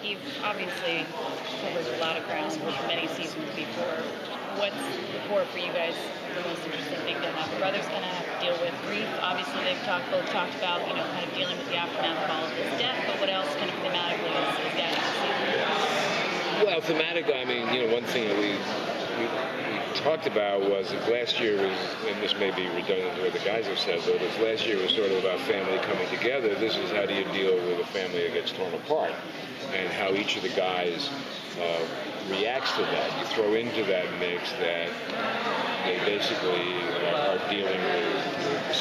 you've obviously covered a lot of ground for many seasons before. What's before for you guys the most interesting thing to have? Brothers kind of have to deal with grief. Obviously, both talked about kind of dealing with the aftermath of all of his death. But what else kind of thematically is that in the season? Well, thematically, I mean, one thing that we talked about was that last year was, and this may be redundant to what the guys have said, but this last year was sort of about family coming together. This is how do you deal with a family that gets torn apart, and how each of the guys reacts to that. You throw into that mix that they basically are dealing with the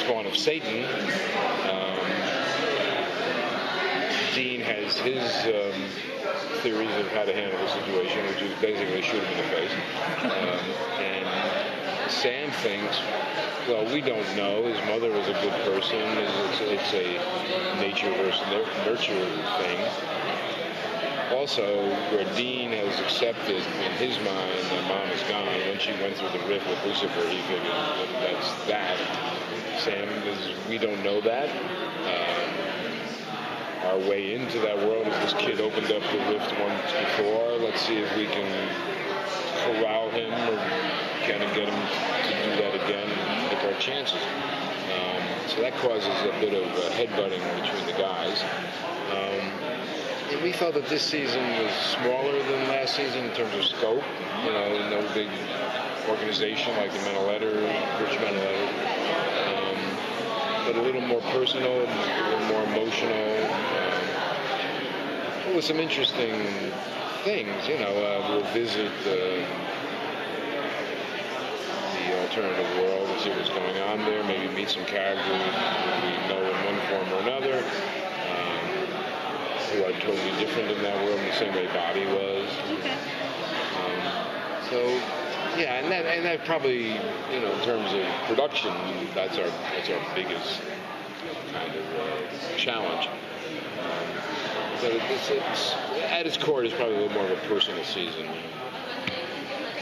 spawn of Satan. Dean has his theories of how to handle the situation, which is basically shoot him in the face. And Sam thinks, well, we don't know. His mother was a good person. It's a nature versus nurture thing. Also, where Dean has accepted in his mind that mom is gone, when she went through the rift with Lucifer, he figured that's that. Sam is, we don't know that. Our way into that world is this kid opened up the rift once before. Let's see if we can corral him or kind of get him to do that again and take our chances. So that causes a bit of headbutting between the guys. And we felt that this season was smaller than last season in terms of scope. No big organization like the Mentaletta, Rich Mentaletta. But a little more personal, a little more emotional. With some interesting things, we'll visit the alternative world and see what's going on there, maybe meet some characters we know in one form or another, who are totally different in that world in the same way Bobby was. And that probably, in terms of production, that's our biggest kind of challenge. But it's at its core, it's probably a little more of a personal season.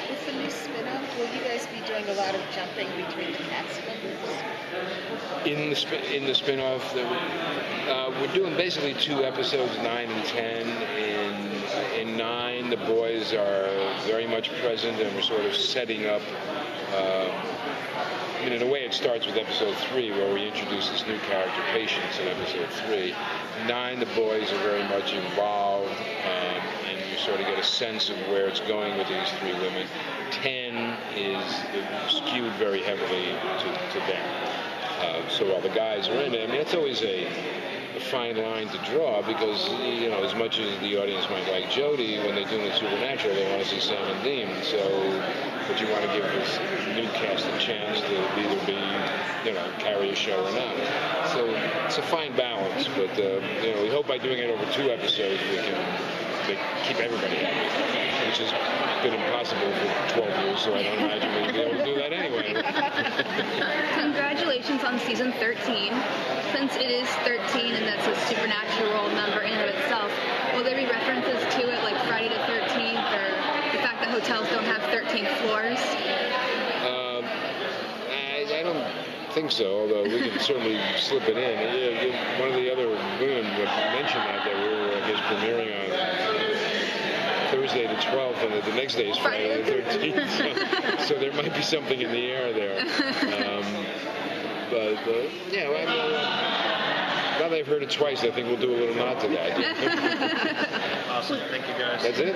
With the new spin-off, will you guys be doing a lot of jumping between the cast members? In the spin-off, we're doing basically 2 episodes, 9 and 10. In 9, the boys are very much present, and we're sort of setting up. In a way, it starts with episode 3, where we introduce this new character, Patience, in episode 3. 9, the boys are very much involved, and you sort of get a sense of where it's going with these 3 women. 10 is skewed very heavily to them. So while the guys are in it, it's always a fine line to draw, because as much as the audience might like Jodie, when they're doing Supernatural, they want to see Sam and Dean. But you want to give this new cast a chance to either be, carry a show or not. So it's a fine balance, but we hope by doing it over 2 episodes we can keep everybody happy, which has been impossible for 12 years, so I don't imagine we'll be able to do that anyway. Congratulations on season 13. Since it is 13 and that's a supernatural number in and of itself, will there be references to it like Friday the 13th or the fact that hotels don't have 13 floors? I don't think so, although we can certainly slip it in. One of the other women would mention that we were, premiering on Thursday the 12th, and the next day is Friday the 13th. So there might be something in the air there. Now that I've heard it twice, I think we'll do a little nod to that. Awesome. Thank you, guys. That's it?